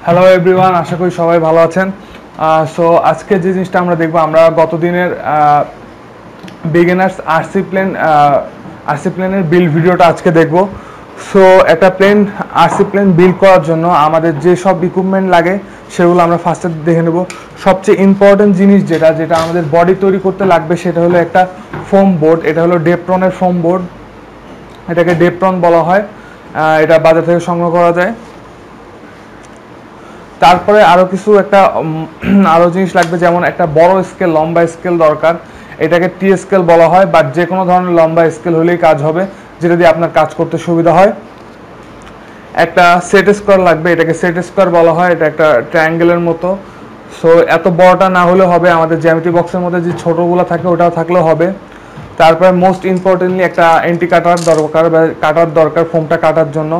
Hello everyone, আশা করি সবাই ভালো আছেন। সো আজকে যে জিনিসটা আমরা দেখব, আমরা গত দিনের বিগিনার্স আরসি প্লেনের বিল্ড ভিডিওটা আজকে দেখব। সো একটা আরসি প্লেন বিল্ড করার জন্য আমাদের যে সব ইকুইপমেন্ট লাগে সেগুলো আমরা ফার্স্টে দেখে নেব। সবচেয়ে ইম্পর্টেন্ট জিনিস যেটা আমাদের বডি তৈরি করতে লাগবে সেটা হলো একটা ফোম বোর্ড। এটা হলো ডেপ্রনের ফোম বোর্ড, এটাকে ডেপ্রন বলা হয়। এটা বাজার থেকে সংগ্রহ করা যায়। তারপরে আরও জিনিস লাগবে, যেমন একটা বড় স্কেল, লম্বা স্কেল দরকার। এটাকে টি স্কেল বলা হয়, বাট যে কোনো ধরনের লম্বা স্কেল হলেই কাজ হবে, যেটা দিয়ে আপনার কাজ করতে সুবিধা হয়। একটা সেট স্কোয়ার লাগবে, এটাকে সেট স্কোয়ার বলা হয়। এটা একটা ট্রায়াঙ্গেলের মতো। সো এত বড়টা না হলেও হবে, আমাদের জ্যামিতি বক্সের মধ্যে যে ছোটোগুলো থাকে ওটাও থাকলেও হবে। তারপরে মোস্ট ইম্পর্টেন্টলি একটা এন্টি কাটার দরকার ফোমটা কাটার জন্য।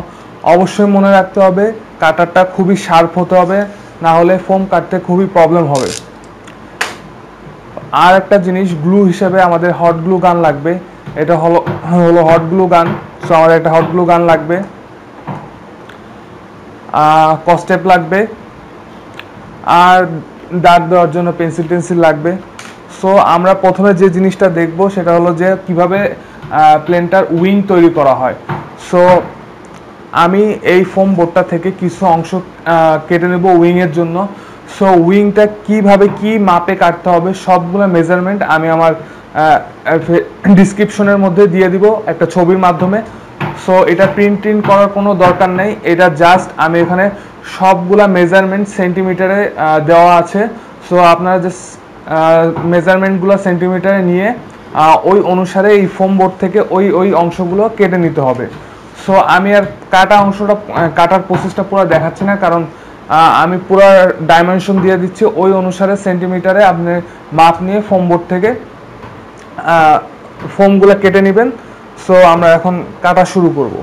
অবশ্যই মনে রাখতে হবে কাটারটা খুবই শার্প হতে হবে, না হলে ফোম কাটতে খুবই প্রবলেম হবে। আর একটা জিনিস, গ্লু হিসেবে আমাদের হট গ্লু গান লাগবে। এটা হলো হট গ্লু গান। সো আমাদের একটা হট গ্লু গান লাগবে, কস্টেপ লাগবে, আর দাগ দেওয়ার জন্য পেন্সিল লাগবে। সো আমরা প্রথমে যে জিনিসটা দেখব সেটা হলো যে কিভাবে প্লেনটার উইং তৈরি করা হয়। সো আমি এই ফোম বোর্ডটা থেকে কিছু অংশ কেটে নেব উইংয়ের জন্য। সো উইংটা কিভাবে কি মাপে কাটতে হবে সবগুলো মেজারমেন্ট আমি আমার ডিসক্রিপশনের মধ্যে দিয়ে দিব একটা ছবির মাধ্যমে। সো এটা প্রিন্ট করার কোনো দরকার নেই, এটা জাস্ট আমি এখানে সবগুলা মেজারমেন্ট সেন্টিমিটারে দেওয়া আছে। সো আপনারা যে মেজারমেন্টগুলো সেন্টিমিটারে নিয়ে ওই অনুসারে এই ফোম বোর্ড থেকে ওই অংশগুলো কেটে নিতে হবে। সো আমি আর কাটার প্রসেসটা পুরো দেখাচ্ছি না, কারণ আমি পুরো ডাইমেনশন দিয়ে দিচ্ছি। ওই অনুসারে সেন্টিমিটারে আপনি মাপ নিয়ে ফোম বোর্ড থেকে ফোমগুলো কেটে নেবেন। সো আমরা এখন কাটা শুরু করব।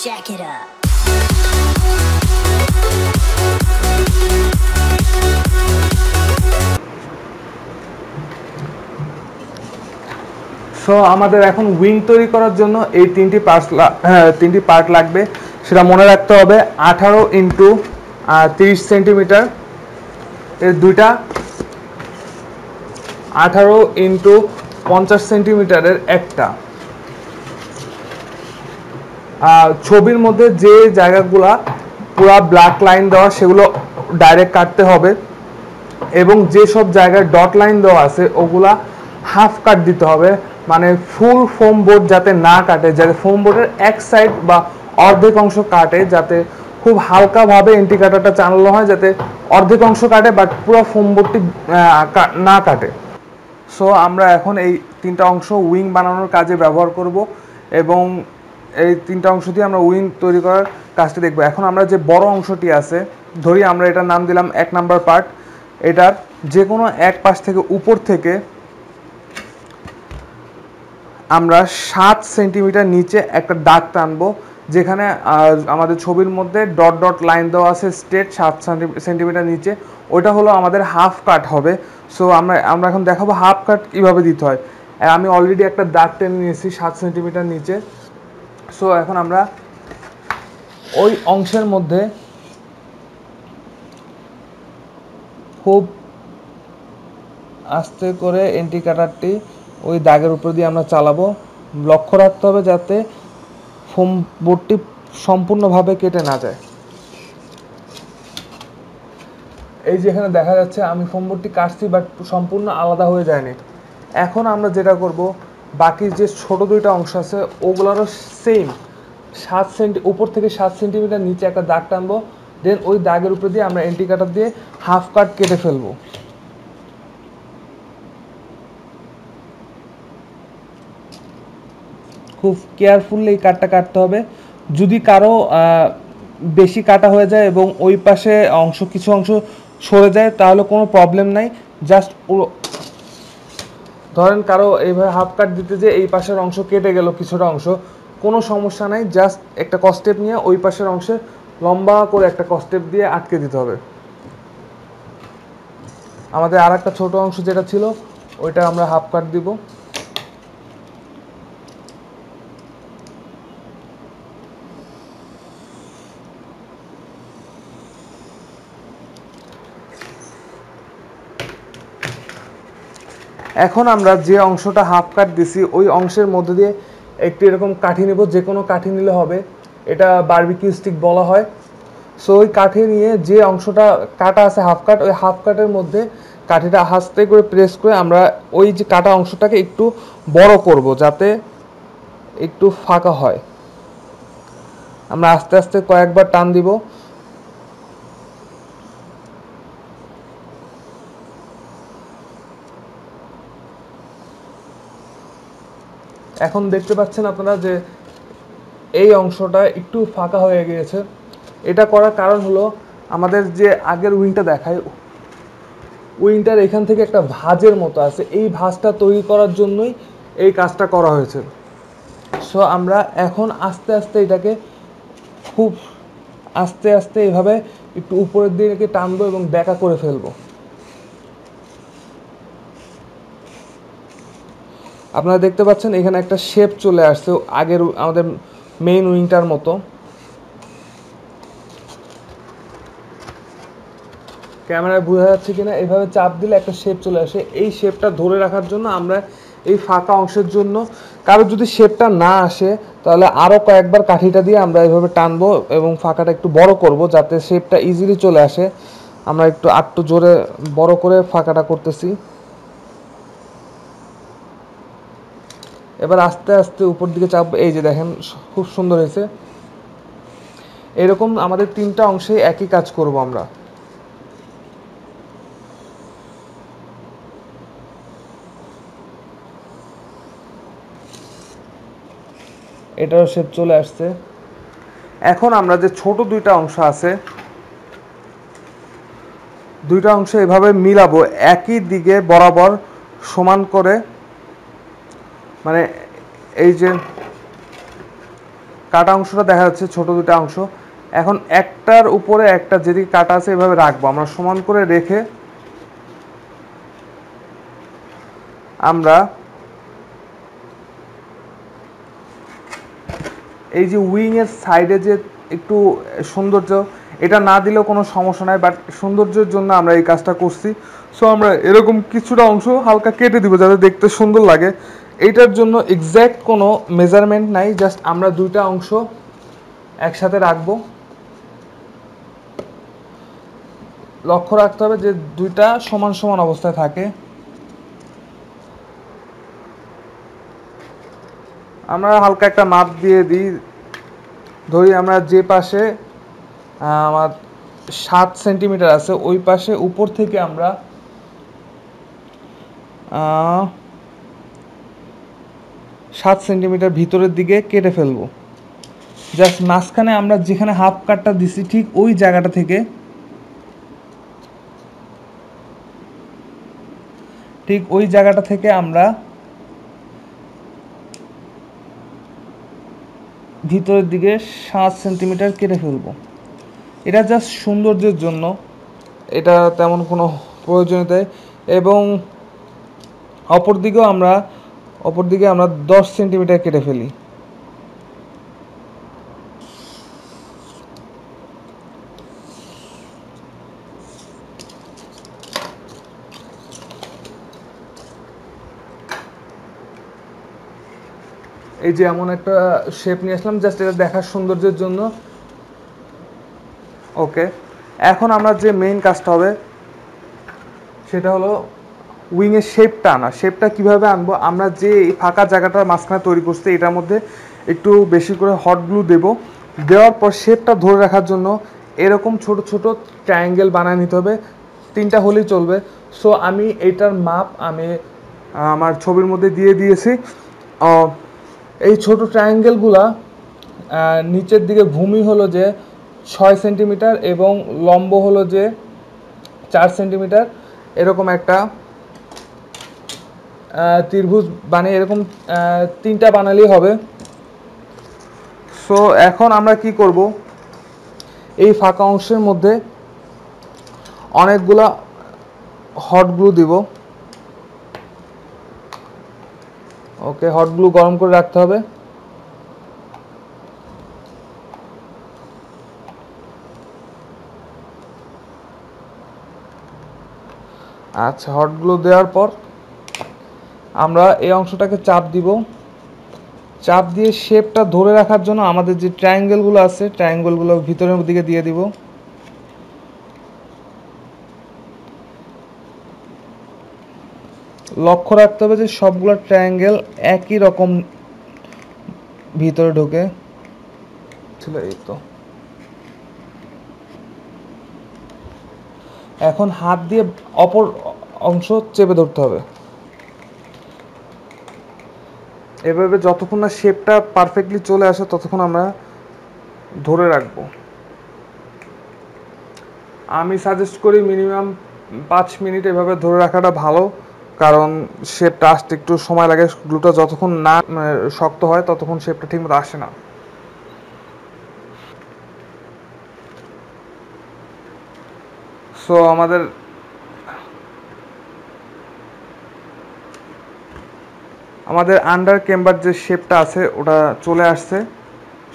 Jack it up. সো আমাদের এখন উইং তৈরি করার জন্য এই তিনটি পার্ট লাগবে, সেটা মনে রাখতে হবে। 18 ইন্টু 30 সেন্টিমিটার এর দুইটা, 18 ইন্টু 50 সেন্টিমিটারের একটা। ছবির মধ্যে যে জায়গাগুলা পুরা ব্ল্যাক লাইন দেওয়া সেগুলো ডাইরেক্ট কাটতে হবে, এবং যে সব জায়গায় ডট লাইন দেওয়া আছে ওগুলা হাফ কাট দিতে হবে, মানে ফুল ফোম বোর্ড যাতে না কাটে, যাতে ফোম বোর্ডের এক সাইড বা অর্ধেক অংশ কাটে, যাতে খুব হালকাভাবে এন্টি কাটারটা চালানো হয়, যাতে অর্ধেক অংশ কাটে বাট পুরো ফোম বোর্ডটি না কাটে। সো আমরা এখন এই তিনটা অংশ উইং বানানোর কাজে ব্যবহার করব, এবং এই তিনটা অংশ দিয়ে আমরা উইং তৈরি করার কাজটি দেখব। এখন আমরা যে বড় অংশটি আছে, ধরি আমরা এটার নাম দিলাম 1 নাম্বার পার্ট। এটার যে কোনো এক পাশ থেকে উপর থেকে আমরা 7 সেন্টিমিটার নিচে একটা দাগ টানবো, যেখানে আমাদের ছবির মধ্যে ডট ডট লাইন দেওয়া আছে স্ট্রেট 7 সেন্টিমিটার নিচে, ওইটা হলো আমাদের হাফ কাট হবে। সো আমরা এখন দেখাবো হাফ কাট কীভাবে দিতে হয়। আমি অলরেডি একটা দাগ টেনে নিয়েছি 7 সেন্টিমিটার নিচে। সো এখন আমরা ওই অংশের মধ্যে খুব আস্তে করে এন্টি কাটারটি ওই দাগের উপর দিয়ে আমরা চালাবো। লক্ষ্য রাখতে হবে যাতে ফোম বোর্ডটি সম্পূর্ণভাবে কেটে না যায়। এই যে এখানে দেখা যাচ্ছে আমি ফোম বোর্ডটি কাটছি, বাট সম্পূর্ণ আলাদা হয়ে যায়নি। এখন আমরা যেটা করব, বাকি যে ছোট দুইটা অংশ আছে ওগুলোরও সেম উপর থেকে 7 সেন্টিমিটার নিচে একটা দাগ টানবো, দেন ওই দাগের উপর দিয়ে আমরা এন্টি কাটার দিয়ে হাফ কাট কেটে ফেলবো। খুব কেয়ারফুলি এই কাটটা কাটতে হবে। যদি কারো বেশি কাটা হয়ে যায় এবং ওই পাশে কিছু অংশ সরে যায় তাহলে কোনো প্রবলেম নাই। জাস্ট ধরেন কারো এইভাবে হাফ কাট দিতে যে এই পাশের অংশ কেটে গেল কিছুটা অংশ, কোনো সমস্যা নাই, জাস্ট একটা কস্টেপ নিয়ে ওই পাশের অংশে লম্বা করে একটা কস্টেপ দিয়ে আটকে দিতে হবে। আমাদের আর একটা ছোটো অংশ যেটা ছিল ওইটা আমরা হাফ কাট দিব। এখন আমরা যে অংশটা হাফ কাট দিছি ওই অংশের মধ্যে দিয়ে একটু এরকম কাঠি নেব, যে কোনো কাঠি নিলে হবে, এটা বারবিকিউ স্টিক বলা হয়। সো ওই কাঠি নিয়ে যে অংশটা কাটা আছে হাফ কাট, ওই হাফ কাটের মধ্যে কাঠিটা আস্তে করে প্রেস করে আমরা ওই যে কাটা অংশটাকে একটু বড় করব যাতে একটু ফাঁকা হয়। আমরা আস্তে আস্তে কয়েকবার টান দিব। এখন দেখতে পাচ্ছেন আপনারা যে এই অংশটা একটু ফাঁকা হয়ে গিয়েছে। এটা করার কারণ হলো আমাদের যে আগের উইংটা দেখায়, উইংটার এখান থেকে একটা ভাঁজের মতো আছে, এই ভাঁজটা তৈরি করার জন্যই এই কাজটা করা হয়েছে। সো আমরা এখন আস্তে আস্তে এটাকে খুব আস্তে আস্তে এভাবে একটু উপরের দিকে টানবো এবং বেঁকা করে ফেলবো। আপনারা দেখতে পাচ্ছেন এখানে একটা শেপ চলে আসছে আগের আমাদের মেইন উইংটার মতো। ক্যামেরায় বোঝা যাচ্ছে কিনা, এইভাবে চাপ দিলে একটা শেপ চলে আসে। এই শেপটা ধরে রাখার জন্য আমরা এই ফাঁকা অংশের জন্য, কারো যদি শেপটা না আসে তাহলে আরও কয়েকবার কাঠিটা দিয়ে আমরা এইভাবে টানবো এবং ফাঁকাটা একটু বড় করব যাতে শেপটা ইজিলি চলে আসে। আমরা একটু জোরে বড় করে ফাঁকাটা করতেছি। এবার আস্তে আস্তে উপর দিকে চাপ, এই যে দেখেন খুব সুন্দর হয়েছে। এরকম আমাদের তিনটা অংশে একই কাজ করব আমরা। এটারও শেপ চলে আসছে। এখন আমরা যে ছোট দুইটা অংশ আছে, দুইটা অংশ এভাবে মিলাবো একই দিকে বরাবর সমান করে। মানে এই যে কাটা অংশটা দেখা যাচ্ছে ছোট দুটা অংশ, এখন একটার উপরে একটা যেদিকে কাটা আছে এভাবে রাখবো আমরা সমান করে রেখে আমরা এই যে উইং এর সাইডে যে একটু সৌন্দর্য, এটা না দিলেও কোনো সমস্যা নাই, বাট সৌন্দর্যের জন্য আমরা এই কাজটা করছি। সো আমরা এরকম কিছুটা অংশ হালকা কেটে দিব যাতে দেখতে সুন্দর লাগে। এইটার জন্য এক্স্যাক্ট কোনো মেজারমেন্ট নাই, জাস্ট আমরা দুইটা অংশ একসাথে রাখবো। লক্ষ্য রাখতে হবে যে দুইটা সমান সমান অবস্থায় থাকে। আমরা হালকা একটা মাপ দিয়ে দিই, ধরি আমরা যে পাশে আমার 7 সেন্টিমিটার আছে ওই পাশে উপর থেকে আমরা 7 সেন্টিমিটার ভিতরের দিকে কেটে ফেলবো। জাস্ট মাঝখানে আমরা যেখানে হাফ কাটটা দিছি ঠিক ওই জায়গাটা থেকে, ঠিক ওই জায়গাটা থেকে আমরা ভিতরের দিকে 7 সেন্টিমিটার কেটে ফেলবো। এটা জাস্ট সৌন্দর্যের জন্য, এটা তেমন কোনো প্রয়োজনীয়তা। এবং অপর দিকে আমরা 10 সেন্টিমিটার কেটে ফেলি। এই যে এমন একটা শেপ নিয়ে আসলাম জাস্ট এটা দেখার সৌন্দর্যের জন্য। ওকে, এখন আমরা যে মেইন কাজটা হবে সেটা হলো উইংয়ের শেপটা আনা। শেপটা কীভাবে আনবো, আমরা যে ফাঁকা জায়গাটার মাঝখানে তৈরি করছি এটার মধ্যে একটু বেশি করে হট গ্লু দেবো। দেওয়ার পর শেপটা ধরে রাখার জন্য এরকম ছোট ছোট ট্রায়াঙ্গেল বানিয়ে নিতে হবে, 3টা হলেই চলবে। সো আমি এইটার মাপ আমার ছবির মধ্যে দিয়ে দিয়েছি। এই ছোট ট্রায়াঙ্গেলগুলা নিচের দিকে ভূমি হলো যে 6 সেন্টিমিটার এবং লম্ব হলো যে 4 সেন্টিমিটার, এরকম একটা ত্রিভুজ বানিয়ে এরকম তিনটা বানালেই হবে। সো এখন আমরা কি করব, এই ফাঁকা অংশের মধ্যে অনেকগুলা হট গ্লু দিব। ওকে, হট গ্লু গরম করে রাখতে হবে। আচ্ছা, হট গ্লু দেওয়ার পর আমরা এই অংশটাকে চাপ দিব। চাপ দিয়ে শেপটা ধরে রাখার জন্য আমাদের যে ট্রায়াঙ্গেলগুলো আছে ট্রায়াঙ্গেলগুলো ভিতরের দিকে দিয়ে দিব। লক্ষ্য রাখতে হবে যে সবগুলো ট্রায়াঙ্গেল একই রকম ভিতরে ঢোকে। ছিল এই তো। এখন হাত দিয়ে অপর অংশ চেপে ধরতে হবে। এভাবে যতক্ষণ না শেপটা পারফেক্টলি চলে আসে ততক্ষণ আমরা ধরে রাখবো। আমি সাজেস্ট করি মিনিমাম 5 মিনিট এভাবে ধরে রাখাটা ভালো, কারণ শেপটা আসতে একটু সময় লাগে। গ্লুটা যতক্ষণ না শক্ত হয় ততক্ষণ শেপটা ঠিকমতো আসে না। সো আমাদের আন্ডার চেম্বার যে শেপটা আছে ওটা চলে আসছে।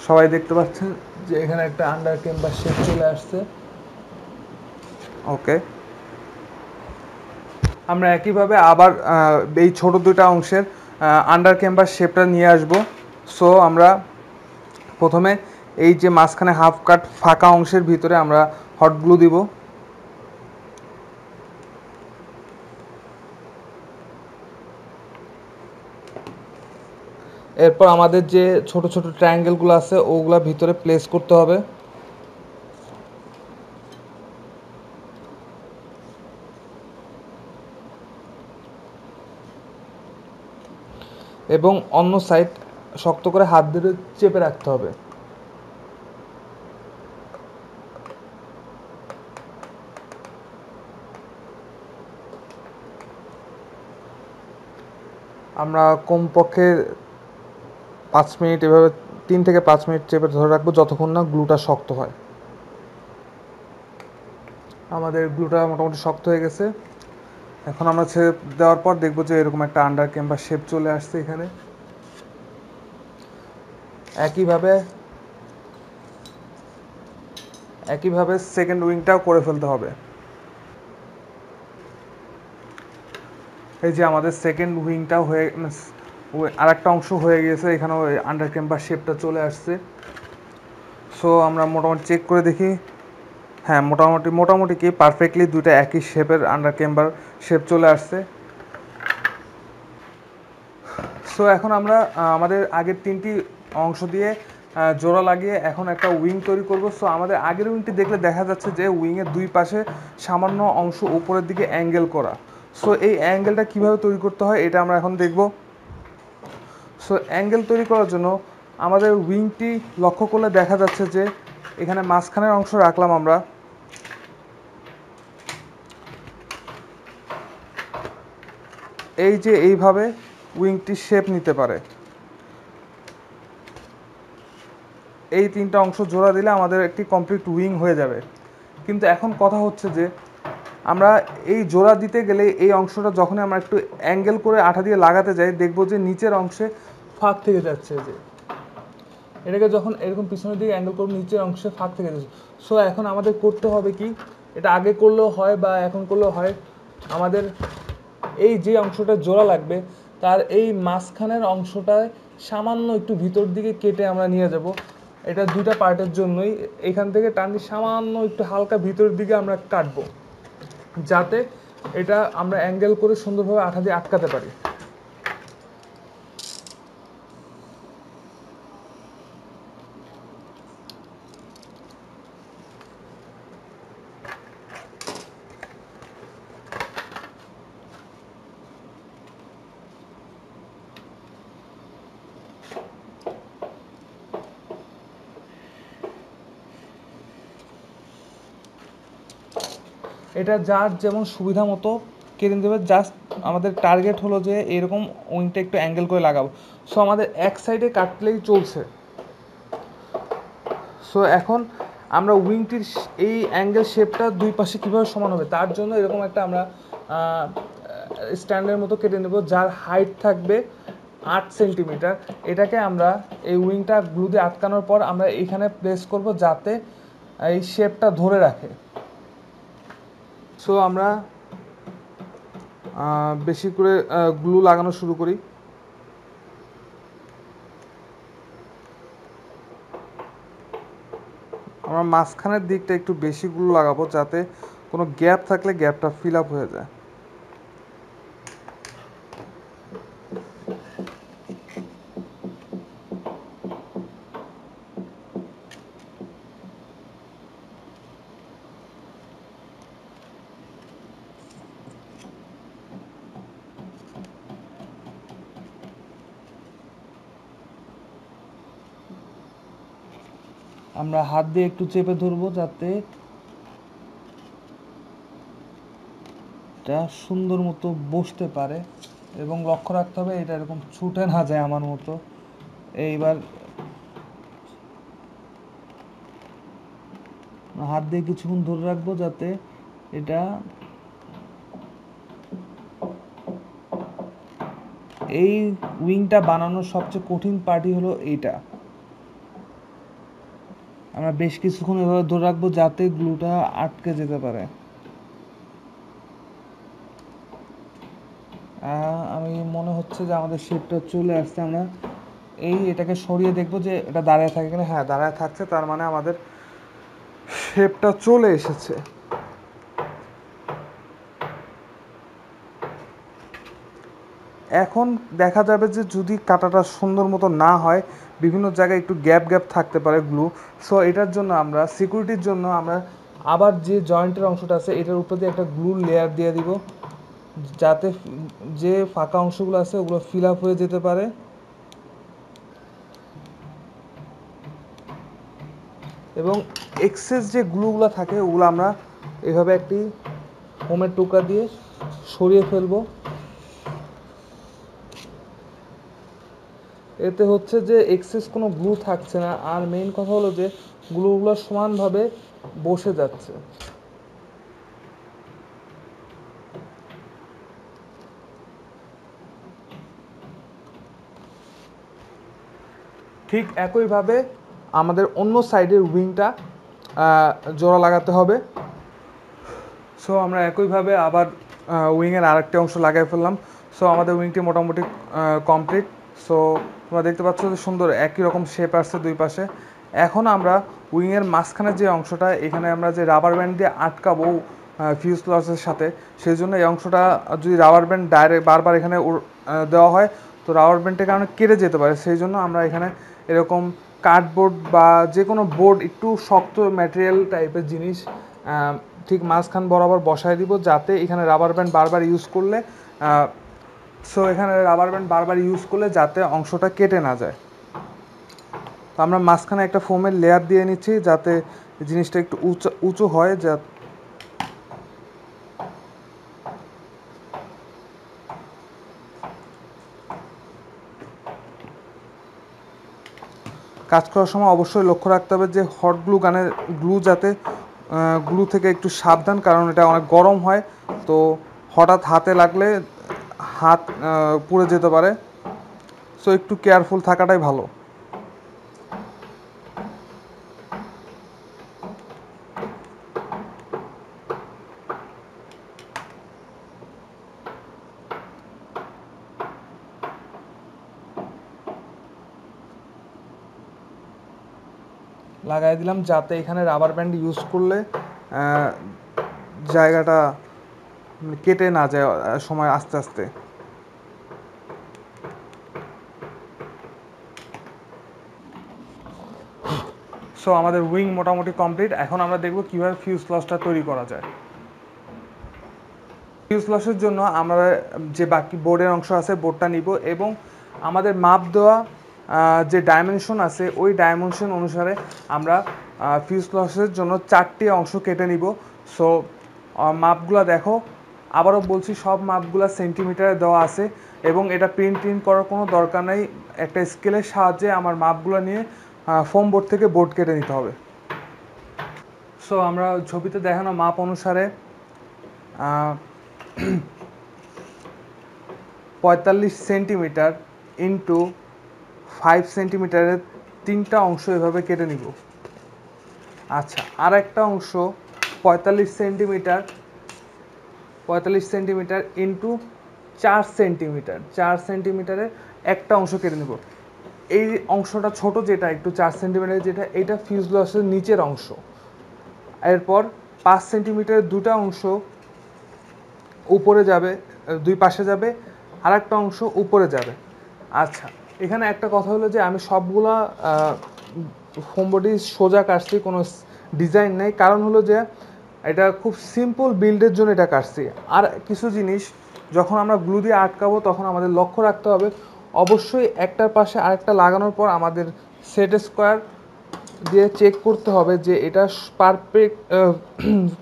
সবাই দেখতে পাচ্ছেন যে এখানে একটা আন্ডার চেম্বার শেপ চলে আসছে। ওকে, আমরা একইভাবে আবার এই ছোট দুটা অংশের আন্ডার চেম্বার শেপটা নিয়ে আসব। সো আমরা প্রথমে এই যে মাঝখানে হাফ কাট ফাঁকা অংশের ভিতরে আমরা হট গ্লু দিব। এরপর আমাদের যে ছোট ছোট ট্রায়াঙ্গেলগুলো আছে ওগুলা ভিতরে প্লেস করতে হবে। এবং অন্য সাইড শক্ত করে হাত দিয়ে চেপে রাখতে হবে। আমরা কমপক্ষে 5 মিনিট এভাবে 3 থেকে 5 মিনিট চেপে ধরে রাখবো যতক্ষণ না গ্লুটা শক্ত হয়। আমাদের গ্লুটা মোটামুটি শক্ত হয়ে গেছে। এখন আমরা ছেড়ে দেওয়ার পর দেখবো যে এরকম একটা আন্ডার চেম্বার শেপ চলে আসছে এখানে। একইভাবে সেকেন্ড উইংটাও করে ফেলতে হবে। এই যে আমাদের সেকেন্ড উইংটাও হয়ে আর একটা অংশ হয়ে গেছে, এখানেও আন্ডার চেম্বার শেপটা চলে আসছে। সো আমরা মোটামুটি চেক করে দেখি। হ্যাঁ, মোটামুটি কি পারফেক্টলি দুইটা একই শেপের আন্ডার চেম্বার শেপ চলে আসছে। সো এখন আমরা আমাদের আগের তিনটি অংশ দিয়ে জোড়া লাগিয়ে এখন একটা উইং তৈরি করব। সো আমাদের আগের উইংটি দেখলে দেখা যাচ্ছে যে উইংয়ের দুই পাশে সামান্য অংশ উপরের দিকে অ্যাঙ্গেল করা। সো এই অ্যাঙ্গেলটা কীভাবে তৈরি করতে হয় এটা আমরা এখন দেখব। সো অ্যাঙ্গেল তৈরি করার জন্য আমাদের উইংটি লক্ষ্য করলে দেখা যাচ্ছে যে এখানে মাঝখানের অংশ রাখলাম আমরা। এই যে এইভাবে উইংটি শেপ নিতে পারে। এই তিনটা অংশ জোড়া দিলে আমাদের একটি কমপ্লিট উইং হয়ে যাবে। কিন্তু এখন কথা হচ্ছে যে আমরা এই জোড়া দিতে গেলে এই অংশটা যখনই আমরা একটু অ্যাঙ্গেল করে আঠা দিয়ে লাগাতে যাই দেখব যে নিচের অংশে ফাঁক থেকে যাচ্ছে। যে এটাকে যখন এরকম পিছনের দিকে অ্যাঙ্গেল করব নিচের অংশে ফাঁক থেকে যাচ্ছে। সো এখন আমাদের করতে হবে কি, এটা আগে করলেও হয় বা এখন করলেও হয়, আমাদের এই যে অংশটা জোড়া লাগবে তার এই মাঝখানের অংশটায় সামান্য একটু ভিতর দিকে কেটে আমরা নিয়ে যাব। এটা দুইটা পার্টের জন্যই এখান থেকে টানি সামান্য একটু হালকা ভিতরের দিকে আমরা কাটবো, যাতে এটা আমরা অ্যাঙ্গেল করে সুন্দরভাবে আঠা দিয়ে আটকাতে পারি। এটা যার যেমন সুবিধা মতো কেটে দেবে। জাস্ট আমাদের টার্গেট হলো যে এরকম উইংটা একটু অ্যাঙ্গেল করে লাগাবো। সো আমাদের এক সাইডে কাটলেই চলছে। সো এখন আমরা উইংটির এই অ্যাঙ্গেল শেপটা দুই পাশে কীভাবে সমান হবে তার জন্য এরকম একটা আমরা স্ট্যান্ডের মতো কেটে নেব, যার হাইট থাকবে 8 সেন্টিমিটার। এটাকে আমরা এই উইংটা গ্লু দিয়ে আটকানোর পর আমরা এখানে প্লেস করব যাতে এই শেপটা ধরে রাখে। সো আমরা বেশি করে গ্লু লাগানো শুরু করি। আমরা মাঝখানের দিকটা একটু বেশি গ্লু লাগাবো যাতে কোনো গ্যাপ থাকলে গ্যাপটা ফিল আপ হয়ে যায়। আমরা হাত দিয়ে একটু চেপে ধরবো যাতে এটা সুন্দর মতো বসতে পারে, এবং লক্ষ্য রাখতে হবে এটা এরকম ছুটে না যায় আমার মতো। এইবার হাত দিয়ে কিছুক্ষণ ধরে রাখবো যাতে এটা এই উইংটা বানানোর সবচেয়ে কঠিন পার্টই হলো এইটা। আমরা বেশ কিছুক্ষণ এভাবে ধরে রাখবো যাতে গ্লুটা আটকে যেতে পারে। আমি মনে হচ্ছে যে আমাদের শেপটা চলে আসছে। আমরা এটাকে সরিয়ে দেখবো যে এটা দাঁড়ায় থাকে কিনা। হ্যাঁ, দাঁড়ায় থাকছে, তার মানে আমাদের শেপটা চলে এসেছে। এখন দেখা যাবে যে যদি কাটাটা সুন্দর মতো না হয়, বিভিন্ন জায়গায় একটু গ্যাপ গ্যাপ থাকতে পারে গ্লু। সো এটার জন্য আমরা সিকিউরিটির জন্য আমরা আবার যে জয়েন্টের অংশটা আছে এটার উপর দিয়ে একটা গ্লুর লেয়ার দিয়ে দিব, যাতে যে ফাঁকা অংশগুলো আছে ওগুলো ফিল আপ হয়ে যেতে পারে। এবং এক্সেস যে গ্লুগুলো থাকে ওগুলো আমরা এভাবে একটি হোমের টুকরা দিয়ে সরিয়ে ফেলবো। এতে হচ্ছে যে এক্সেস কোনো গ্লু থাকছে না, আর মেইন কথা হলো যে গ্লুগুলো সমানভাবে বসে যাচ্ছে। ঠিক একইভাবে আমাদের অন্য সাইডের উইংটা জোড়া লাগাতে হবে। সো আমরা একইভাবে আবার উইংয়ের আরেকটি অংশ লাগাই ফেললাম। সো আমাদের উইংটি মোটামুটি কমপ্লিট। সো তোমরা দেখতে পাচ্ছ যে সুন্দর একই রকম শেপ আসছে দুই পাশে। এখন আমরা উইংয়ের মাঝখানে যে অংশটা, এখানে আমরা যে রাবার ব্যান্ড দিয়ে আটকাবো ফিউজলেজের সাথে, সেই জন্য এই অংশটা যদি রাবার ব্যান্ড ডাইরেক্ট বারবার এখানে দেওয়া হয় তো রাবার ব্যান্ডের কারণে কেটে যেতে পারে। সেই জন্য আমরা এখানে এরকম কার্ডবোর্ড বা যে কোনো বোর্ড, একটু শক্ত ম্যাটেরিয়াল টাইপের জিনিস ঠিক মাঝখান বরাবর বসায় দিব, যাতে এখানে রাবার ব্যান্ড বারবার ইউজ করলে যাতে অংশটা কেটে না যায়। তো আমরা মাঝখানে একটা ফোমের লেয়ার দিয়ে নিচ্ছি যাতে জিনিসটা একটু উঁচু হয়। কাজ করার সময় অবশ্যই লক্ষ্য রাখতে হবে যে হট গ্লু গানের যাতে গ্লু থেকে একটু সাবধান, কারণ এটা অনেক গরম হয়। তো হঠাৎ হাতে লাগলে হাত পুড়ে যেতে পারে। সো একটু কেয়ারফুল থাকাটাই ভালো। লাগাই দিলাম যাতে এখানে রাবার ব্যান্ড ইউজ করলে জায়গাটা কেটে না যায় সময় আস্তে আস্তে। সো আমাদের উইং মোটামুটি কমপ্লিট। এখন আমরা দেখব কীভাবে ফিউজলেজটা তৈরি করা যায়। ফিউজলেজের জন্য আমরা যে বাকি বোর্ডের অংশ আছে বোর্ডটা নিব, এবং আমাদের মাপ দেওয়া যে ডাইমেনশন আছে ওই ডাইমেনশন অনুসারে আমরা ফিউজলেজের জন্য 4টি অংশ কেটে নিব। সো মাপগুলো দেখো, আবারও বলছি সব মাপগুলো সেন্টিমিটারে দেওয়া আছে এবং এটা প্রিন্ট করার কোনো দরকার নেই। একটা স্কেলের সাহায্যে আমার মাপগুলো নিয়ে ফোম বোর্ড থেকে বোর্ড কেটে নিতে হবে। সো আমরা ছবিতে দেখানো মাপ অনুসারে 45 সেন্টিমিটার ইন্টু 5 সেন্টিমিটারের 3টা অংশ এভাবে কেটে নিব। আচ্ছা, আর একটা অংশ 45 সেন্টিমিটার ইন্টু 4 সেন্টিমিটারের একটা অংশ কেটে নেব। এই অংশটা ছোট যেটা একটু 4 সেন্টিমিটার যেটা, এটা ফিউজলেসের নিচের অংশ। এরপর 5 সেন্টিমিটারের দুটা অংশ উপরে যাবে, দুই পাশে যাবে, আর একটা অংশ উপরে যাবে। আচ্ছা, এখানে একটা কথা হলো যে আমি সবগুলা ফোম বডি সোজা কাটছি, কোনো ডিজাইন নেই। কারণ হলো যে এটা খুব সিম্পল বিল্ডের জন্য এটা কাটছি। আর কিছু জিনিস যখন আমরা গ্লু দিয়ে আটকাবো তখন আমাদের লক্ষ্য রাখতে হবে, অবশ্যই একটার পাশে আরেকটা লাগানোর পর আমাদের সেট স্কোয়ার দিয়ে চেক করতে হবে যে এটা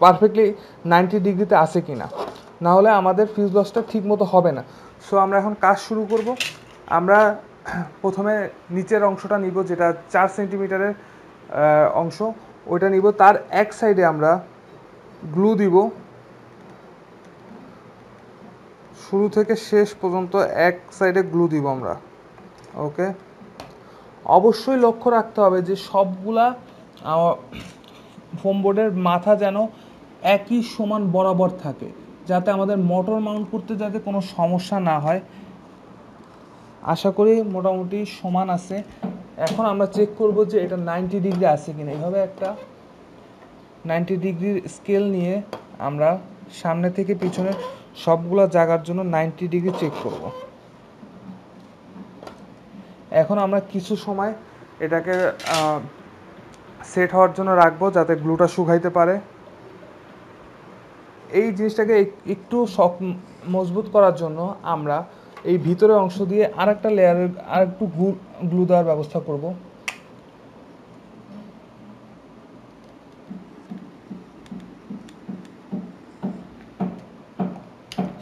পারফেক্টলি 90 ডিগ্রিতে আছে কি না, নাহলে আমাদের ফিউজ লসটা ঠিক মতো হবে না। সো আমরা এখন কাজ শুরু করব। আমরা প্রথমে নিচের অংশটা নিব, যেটা 4 সেন্টিমিটারের অংশ, ওইটা নিব। তার এক সাইডে আমরা গ্লু দিব, শুরু থেকে শেষ পর্যন্ত এক সাইডে গ্লু দিব আমরা। ওকে, অবশ্যই লক্ষ্য রাখতে হবে যে সবগুলা ফোম বোর্ডের মাথা যেন একই সমান বরাবর থাকে, যাতে আমাদের মোটর মাউন্ট করতে যাতে কোনো সমস্যা না হয়। আশা করি মোটামুটি সমান আছে। এখন আমরা চেক করব যে এটা 90 ডিগ্রি আছে কিনা। এইভাবে একটা 90 ডিগ্রির স্কেল নিয়ে আমরা সামনে থেকে পিছনে সবগুলো জায়গার জন্য 90 ডিগ্রি চেক করব। এখন আমরা কিছু সময় এটাকে সেট হওয়ার জন্য রাখবো, যাতে গ্লুটা শুকাইতে পারে। এই জিনিসটাকে একটু মজবুত করার জন্য আমরা এই ভিতরের অংশ দিয়ে আরেকটা লেয়ারের আরেকটু গ্লু দেওয়ার ব্যবস্থা করব।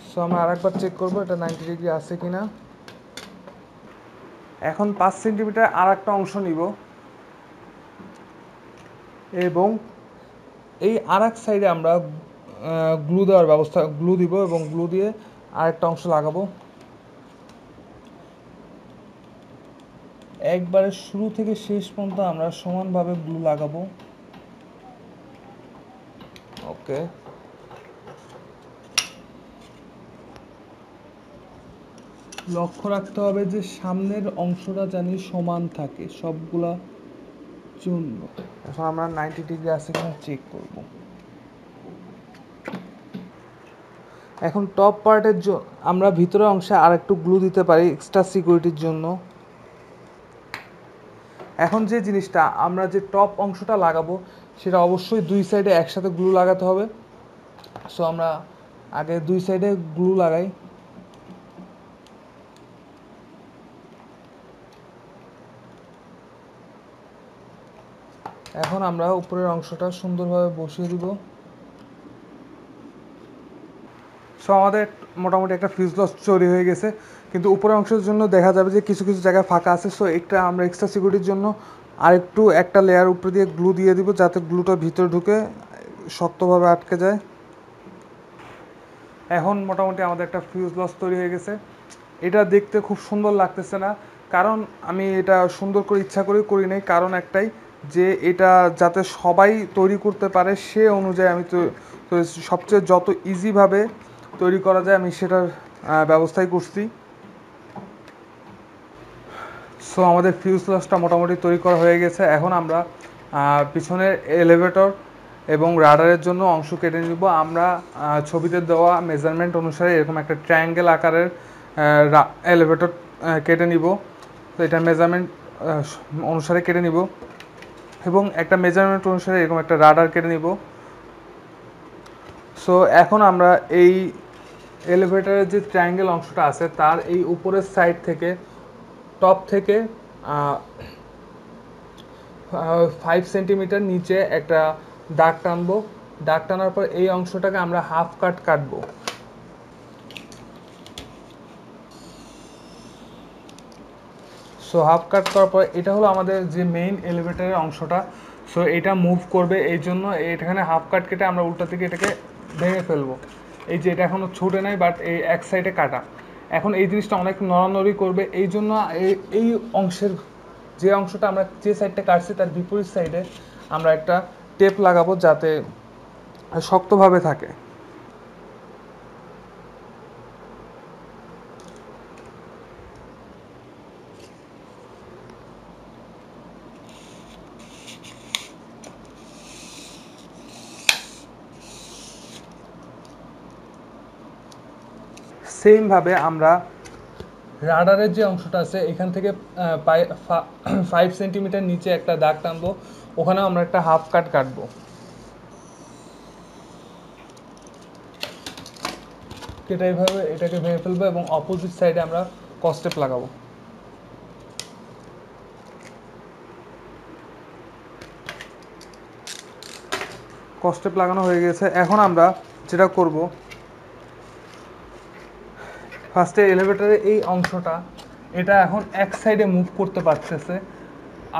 সো আমরা আরেকবার চেক করব এটা 90 ডিগ্রি আছে কিনা। এখন 5 সেন্টিমিটার আর একটা অংশ নিব এবং এই আর এক সাইডে আমরা গ্লু দিব এবং গ্লু দিয়ে আরেকটা অংশ লাগাবো। একবারে শুরু থেকে শেষ পর্যন্ত আমরা সমানভাবে গ্লু লাগাবো। ওকে, লক্ষ্য রাখতে হবে যে সামনের অংশটা জানি সমান থাকে সবগুলা জন্য। এখন আমরা 90 ডিগ্রি আছে কিনা চেক করব। এখন টপ পার্টের জন্য আমরা ভিতরের অংশে আর একটু গ্লু দিতে পারি এক্সট্রা সিকিউরিটির জন্য। এখন যে জিনিসটা আমরা যে টপ অংশটা লাগাবো সেটা অবশ্যই দুই সাইডে একসাথে গ্লু লাগাতে হবে। সো আমরা আগে দুই সাইডে গ্লু লাগাই। এখন আমরা উপরের অংশটা সুন্দরভাবে বসিয়ে দিব। সো আমাদের মোটামুটি একটা ফিউজ লস তৈরি হয়ে গেছে, কিন্তু উপরের অংশের জন্য দেখা যাবে যে কিছু কিছু জায়গায় ফাঁকা আছে। সো একটা আমরা এক্সট্রা সিকিউরিটির জন্য আরেকটু একটা লেয়ার উপরে দিয়ে গ্লু দিয়ে দিব, যাতে গ্লুটা ভিতরে ঢুকে শক্তভাবে আটকে যায়। এখন মোটামুটি আমাদের একটা ফিউজ লস তৈরি হয়ে গেছে। এটা দেখতে খুব সুন্দর লাগতেছে না, কারণ আমি এটা সুন্দর করে ইচ্ছা করে করি নাই। কারণ একটাই, যে এটা যাতে সবাই তৈরি করতে পারে সে অনুযায়ী আমি তো সবচেয়ে যত ইজিভাবে তৈরি করা যায় আমি সেটার ব্যবস্থাই করছি। সো আমাদের ফিউজ লসটা মোটামুটি তৈরি করা হয়ে গেছে। এখন আমরা পিছনের এলিভেটর এবং রাডারের জন্য অংশ কেটে নিব। আমরা ছবিতে দেওয়া মেজারমেন্ট অনুসারে এরকম একটা ট্রায়াঙ্গেল আকারের এলিভেটর কেটে নিব। তো এটা মেজারমেন্ট অনুসারে কেটে নিব এবং একটা মেজারমেন্ট অনুসারে এরকম একটা রাডার কেটে নিব। সো এখন আমরা এই এলিভেটরের যে ট্রায়াঙ্গেল অংশটা আছে তার এই উপরের সাইড থেকে টপ থেকে 5 সেন্টিমিটার নিচে একটা দাগ টানবো দাগ টানার পর এই অংশটাকে আমরা হাফ কাট কাটবো। সো হাফ কাট করার পর এটা হলো আমাদের যে মেইন এলিভেটরের অংশটা। সো এটা মুভ করবে, এই জন্য এখানে হাফ কাট কেটে আমরা উল্টা দিকে এটাকে ভেঙে ফেলবো। এই যে এটা এখনও ছুটে নাই, বাট এই এক সাইডে কাটা। এখন এই জিনিসটা অনেক নড়ানড়ি করবে, এই জন্য এই অংশের যে অংশটা আমরা যে সাইডটা কাটছি তার বিপরীত সাইডে আমরা একটা টেপ লাগাবো যাতে শক্তভাবে থাকে। সেমভাবে আমরা রাডারের যে অংশটা আছে এখান থেকে 5 সেন্টিমিটার নিচে একটা দাগ টানবো, ওখানেও আমরা একটা হাফ কাট কাটবো। কেটে এইভাবে এটাকে ভেঙে ফেলবো এবং অপোজিট সাইডে আমরা কস্টেপ লাগাবো। কস্টেপ লাগানো হয়ে গেছে। এখন আমরা যেটা করব, ফার্স্টে এলিভেটরের এই অংশটা এটা এখন এক সাইডে মুভ করতে পারতেছে,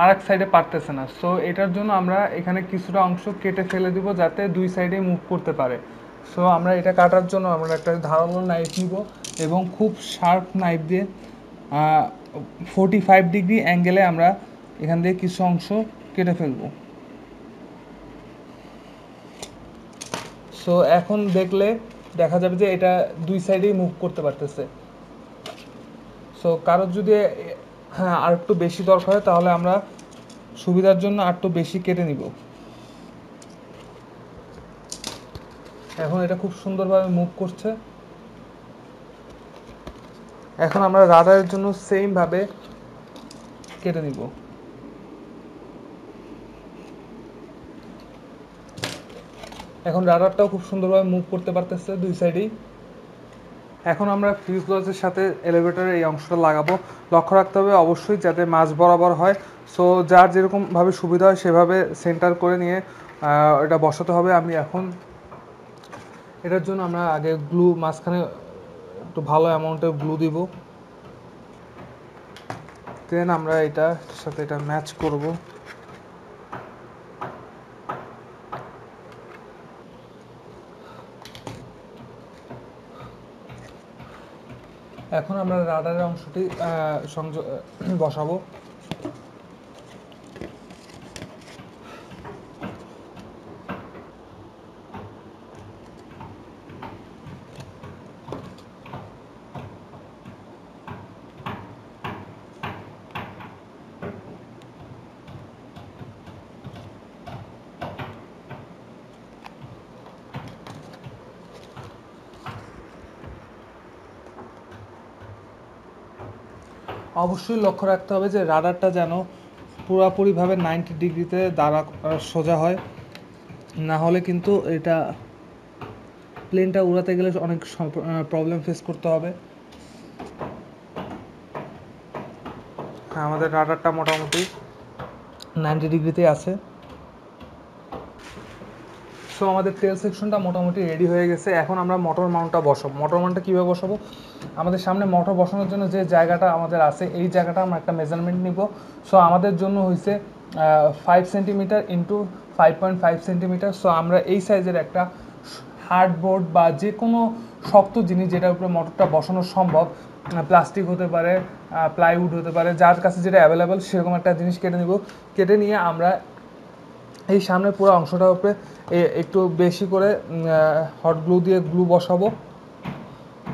আর এক সাইডে পারতেছে না। সো এটার জন্য আমরা এখানে কিছুটা অংশ কেটে ফেলে দিব যাতে দুই সাইডে মুভ করতে পারে। সো আমরা এটা কাটার জন্য আমরা একটা ধারালো নাইফ নিব এবং খুব শার্প নাইফ দিয়ে 45 ডিগ্রি অ্যাঙ্গেলে আমরা এখান দিয়ে কিছু অংশ কেটে ফেলবো। সো এখন দেখলে দেখা যাবে যে এটা দুই সাইডেই মুভ করতে পারতেছে। সো কারোর যদি আর একটু বেশি দরকার হয় তাহলে আমরা সুবিধার জন্য আর একটু বেশি কেটে নিব। এখন এটা খুব সুন্দরভাবে মুভ করছে। এখন আমরা রাডারের জন্য সেমভাবে কেটে নিব। এখন রাডারটাও খুব সুন্দরভাবে মুভ করতে পারতেছে দুই সাইডেই। এখন আমরা ফিউজের সাথে এলিভেটরের এই অংশটা লাগাবো। লক্ষ্য রাখতে হবে অবশ্যই যাতে মাঝ বরাবর হয়। সো যার যেরকমভাবে সুবিধা হয় সেভাবে সেন্টার করে নিয়ে এটা বসাতে হবে। আমি এখন এটার জন্য আমরা আগে গ্লু মাঝখানে একটু ভালো অ্যামাউন্টের গ্লু দিব, দেন আমরা এটার সাথে এটা ম্যাচ করব। এখন আমরা রাডারের অংশটি সংযোগ বসাবো। অবশ্যই লক্ষ্য রাখতে হবে যে রাডারটা যেন পুরোপুরিভাবে 90 ডিগ্রিতে দাঁড়া সোজা হয়, না হলে কিন্তু এটা প্লেনটা উড়াতে গেলে অনেক প্রবলেম ফেস করতে হবে। হ্যাঁ, আমাদের রাডারটা মোটামুটি 90 ডিগ্রিতেই আছে। সো আমাদের টেল সেকশনটা মোটামুটি রেডি হয়ে গেছে। এখন আমরা মোটর মাউন্টটা বসাবো। মোটর মাউন্টটা কীভাবে বসাবো, আমাদের সামনে মোটর বসানোর জন্য যে জায়গাটা আমাদের আছে এই জায়গাটা আমরা একটা মেজারমেন্ট নিব। সো আমাদের জন্য হয়েছে 5 সেন্টিমিটার ইন্টু 5.5 সেন্টিমিটার। সো আমরা এই সাইজের একটা হার্ডবোর্ড বা যে কোনো শক্ত জিনিস যেটার উপরে মোটরটা বসানো সম্ভব, প্লাস্টিক হতে পারে, প্লাইউড হতে পারে, যার কাছে যেটা অ্যাভেলেবেল সেরকম একটা জিনিস কেটে নিব। কেটে নিয়ে আমরা এই সামনের পুরো অংশটার উপরে একটু বেশি করে হট গ্লু দিয়ে গ্লু বসাবো।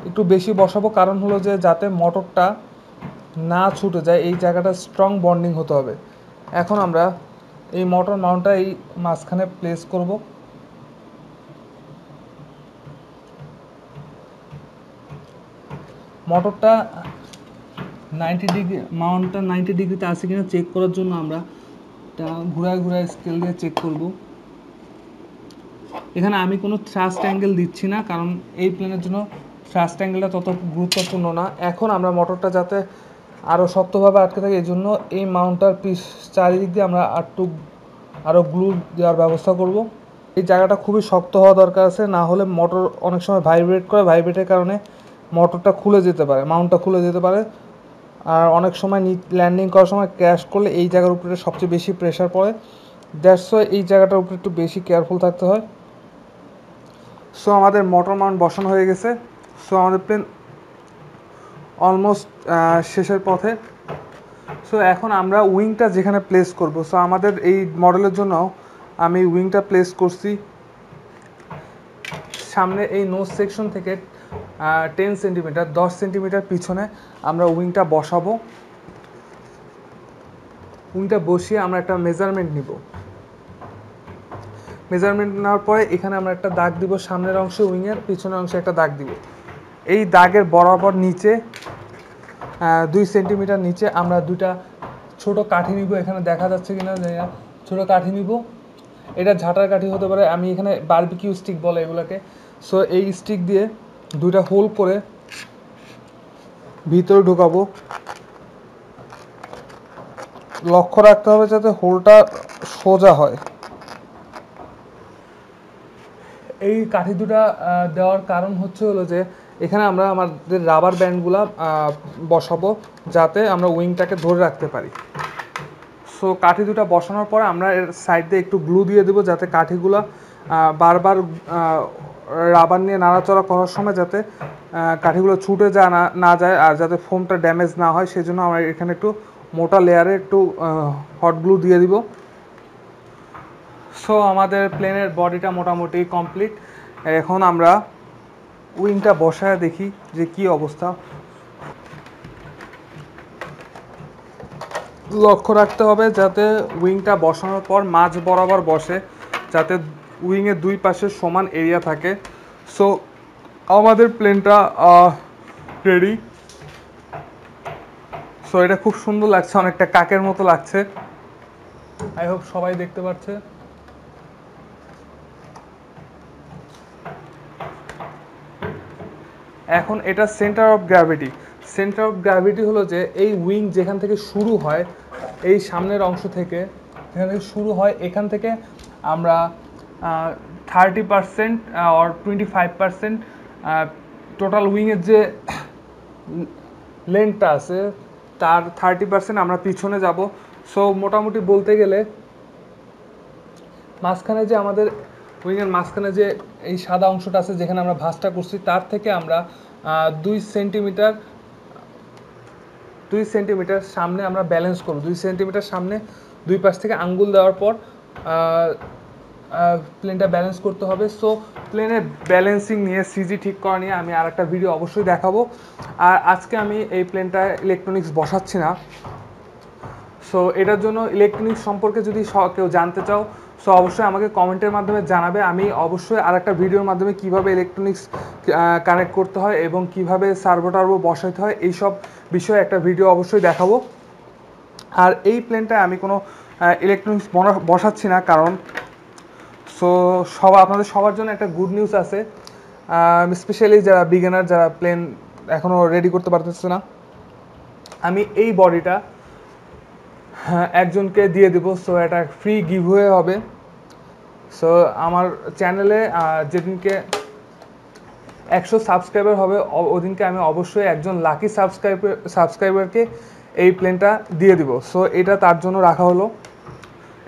একটু বেশি বসাবো কারণ হলো যে যাতে মোটরটা না ছুটে যায়, এই জায়গাটা স্ট্রং বন্ডিং হতে হবে। এখন আমরা এই মোটর মাউন্টটা এই মাঝখানে প্লেস করব। মোটরটা 90 ডিগ্রি মাউন্টটা 90 ডিগ্রিতে আছে কিনা চেক করার জন্য আমরা এটা ঘুরায় ঘুরায় স্কেল দিয়ে চেক করব। এখানে আমি কোনো থ্রাস্ট অ্যাঙ্গেল দিচ্ছি না, কারণ এই প্লেনের জন্য থ্রাস্ট অ্যাঙ্গেলটা তত গুরুত্বপূর্ণ না। এখন আমরা মোটরটা যাতে আরও শক্তভাবে আটকে থাকে এই জন্য এই মাউন্টটার পিস চারিদিক দিয়ে আমরা আরও গ্লু দেওয়ার ব্যবস্থা করব। এই জায়গাটা খুবই শক্ত হওয়া দরকার আছে, না হলে মোটর অনেক সময় ভাইব্রেট করে, ভাইব্রেটের কারণে মোটরটা খুলে যেতে পারে, মাউন্টটা খুলে যেতে পারে। আর অনেক সময় ল্যান্ডিং করার সময় ক্র্যাশ করলে এই জায়গার উপরে সবচেয়ে বেশি প্রেশার পড়ে, দ্যাটস ওয়াই এই জায়গাটার উপরে একটু বেশি কেয়ারফুল থাকতে হয়। সো আমাদের মোটর মাউন্ট বসানো হয়ে গেছে। সো আমাদের প্লেন অলমোস্ট শেষের পথে। সো এখন আমরা উইংটা যেখানে প্লেস করব, সো আমাদের এই মডেলের জন্য আমি উইংটা প্লেস করছি সামনে এই নোজ সেকশন থেকে 10 সেন্টিমিটার 10 সেন্টিমিটার পিছনে আমরা উইংটা বসাবো। উইংটা বসিয়ে আমরা একটা মেজারমেন্ট নিব। মেজারমেন্ট নেওয়ার পরে এখানে আমরা একটা দাগ দিব সামনের অংশে, উইংয়ের পিছনের অংশে একটা দাগ দিব। এই দাগের বরাবর নিচে 2 সেন্টিমিটার নিচে আমরা দুটা ছোট কাঠি নিব। এখানে দেখা যাচ্ছে কিনা জানি না, ছোট কাঠি নিব। এটা ঝাঁটার কাঠি হতে পারে, আমি এখানে বারবিকিউ স্টিক বলে এগুলোকে। সো এই স্টিক দিয়ে দুইটা হোল করে ভিতরে ঢোকাবো। লক্ষ্য রাখতে হবে যাতে হোলটা সোজা হয়। এই কাঠি দুটা দেওয়ার কারণ হলো যে এখানে আমরা আমাদের রাবার ব্যান্ডগুলো বসাবো যাতে আমরা উইংটাকে ধরে রাখতে পারি। সো কাঠি দুটা বসানোর পরে আমরা এর সাইড দিয়ে একটু গ্লু দিয়ে দেবো যাতে কাঠিগুলো বারবার রাবার নিয়ে নাড়াচড়া করার সময় যাতে কাঠিগুলো ছুটে না যায় আর যাতে ফোমটা ড্যামেজ না হয়, সেই জন্য আমরা এখানে একটু মোটা লেয়ারে একটু হট গ্লু দিয়ে দিব। সো আমাদের প্লেনের বডিটা মোটামুটি কমপ্লিট। এখন আমরা উইংটা বসায় দেখি যে কি অবস্থা। লক্ষ্য রাখতে হবে যাতে উইংটা বসানোর পর মাঝ বরাবর বসে, যাতে উইংয়ের দুই পাশে সমান এরিয়া থাকে। সো আমাদের প্লেনটা রেডি। সো এটা খুব সুন্দর লাগছে, অনেকটা কাকের মতো লাগছে। আই হোপ সবাই দেখতে পাচ্ছে। এখন এটা centre of gravity. Centre of gravity হলো যে এই উইং যেখান থেকে শুরু হয়, এই সামনের অংশ থেকে যেখান থেকে শুরু হয়, এখান থেকে আমরা 30% or 25% টোটাল উইংয়ের যে লেন্থটা আছে তার 30% আমরা পিছনে যাব। সো মোটামুটি বলতে গেলে মাঝখানে যে আমাদের উইংয়ের মাঝখানে যে এই সাদা অংশটা আছে যেখানে আমরা ভাঁজটা করছি, তার থেকে আমরা 2 সেন্টিমিটার সামনে আমরা ব্যালেন্স করব। 2 সেন্টিমিটার সামনে দুই পাশ থেকে আঙ্গুল দেওয়ার পর প্লেনটা ব্যালেন্স করতে হবে। সো প্লেনের ব্যালেন্সিং নিয়ে, সিজি ঠিক করা নিয়ে আমি আর একটা ভিডিও অবশ্যই দেখাবো। আর আজকে আমি এই প্লেনটা ইলেকট্রনিক্স বসাচ্ছি না। সো এটার জন্য ইলেকট্রনিক্স সম্পর্কে যদি কেউ জানতে চাও, সো অবশ্যই আমাকে কমেন্টের মাধ্যমে জানাবে। আমি অবশ্যই আর একটা ভিডিওর মাধ্যমে কিভাবে ইলেকট্রনিক্স কানেক্ট করতে হয় এবং কিভাবে সার্ভো টার্ভো বসাইতে হয় এইসব বিষয়ে একটা ভিডিও অবশ্যই দেখাবো। আর এই প্লেনটা আমি কোনো ইলেকট্রনিক্স বসাচ্ছি না, কারণ আপনাদের সবার জন্য একটা গুড নিউজ আছে, স্পেশালি যারা বিগিনার, যারা প্লেন এখনও রেডি করতে পারতেছে না। আমি এই বডিটা একজনকে দিয়ে দেবো। সো এটা ফ্রি গিভওয়ে হবে। সো আমার চ্যানেলে যেদিনকে 100 সাবস্ক্রাইবার হবে ওদিনকে আমি অবশ্যই একজন লাকি সাবস্ক্রাইবারকে এই প্লেনটা দিয়ে দিব। সো এটা তার জন্য রাখা হলো।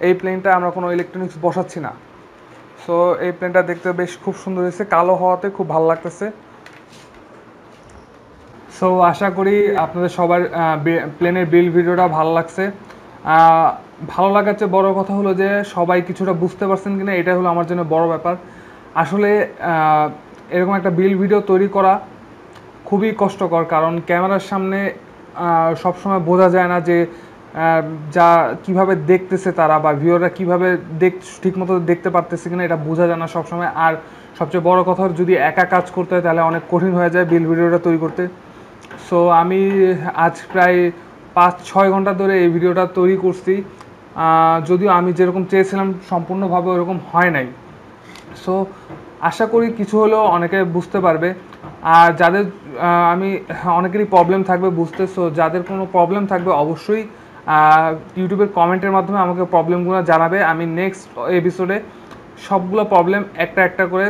এই প্লেনটা আমরা কোনো ইলেকট্রনিক্স বসাচ্ছি না। সো এই প্লেনটা দেখতে বেশ খুব সুন্দর হয়েছে, কালো হওয়াতে খুব ভালো লাগতেছে। সো আশা করি আপনাদের সবার প্লেনের বিল ভিডিওটা ভালো লাগছে। ভালো লাগার চেয়ে বড় কথা হলো যে সবাই কিছুটা বুঝতে পারছেন কিনা, এটা হলো আমার জন্য বড় ব্যাপার। আসলে এরকম একটা বিল ভিডিও তৈরি করা খুবই কষ্টকর, কারণ ক্যামেরার সামনে সবসময় বোঝা যায় না যে যা কিভাবে দেখতেছে তারা বা ভিউয়াররা কীভাবে ঠিকমতো দেখতে পারতেছে কিনা, এটা বোঝা যায় না সবসময়। আর সবচেয়ে বড় কথা, যদি একা কাজ করতে হয় তাহলে অনেক কঠিন হয়ে যায় বিল ভিডিওটা তৈরি করতে। সো আমি আজ প্রায় 5-6 ঘন্টা ধরে এই ভিডিওটা তৈরি করছি, যদিও আমি যেরকম চেয়েছিলাম সম্পূর্ণভাবে ওরকম হয় নাই। সো আশা করি কিছু হলেও অনেকে বুঝতে পারবে। আর যাদের অনেকেরই প্রবলেম থাকবে বুঝতে। সো যাদের কোনো প্রবলেম থাকবে অবশ্যই ইউটিউবের কমেন্টের মাধ্যমে আমাকে প্রবলেমগুলো জানাবে। আমি নেক্সট এপিসোডে সবগুলো প্রবলেম একটা একটা করে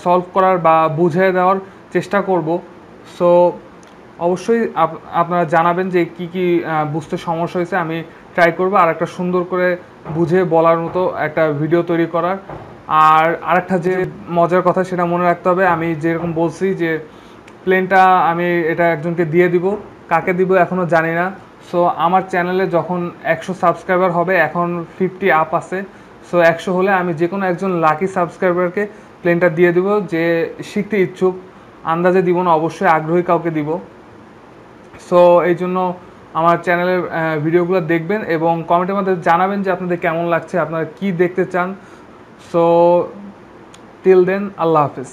সলভ করার বা বুঝিয়ে দেওয়ার চেষ্টা করব। সো অবশ্যই আপনারা জানাবেন যে কি কি বুঝতে সমস্যা হয়েছে। আমি ট্রাই করব আর একটা সুন্দর করে বুঝে বলার মতো একটা ভিডিও তৈরি করার। আর আরেকটা যে মজার কথা সেটা মনে রাখতে হবে, আমি যেরকম বলছি যে প্লেনটা আমি এটা একজনকে দিয়ে দিব, কাকে দিব এখনও জানি না। সো আমার চ্যানেলে যখন 100 সাবস্ক্রাইবার হবে, এখন 50 আপ আছে, সো 100 হলে আমি যে কোনো একজন লাকি সাবস্ক্রাইবারকে প্লেনটা দিয়ে দিব যে শিখতে ইচ্ছুক। আন্দাজে দিব না, অবশ্যই আগ্রহী কাউকে দিব। সো এই জন্য আমার চ্যানেলের ভিডিওগুলো দেখবেন এবং কমেন্টের মধ্যে জানাবেন যে আপনাদের কেমন লাগছে, আপনারা কি দেখতে চান। সো টিল দেন, আল্লাহ হাফিজ।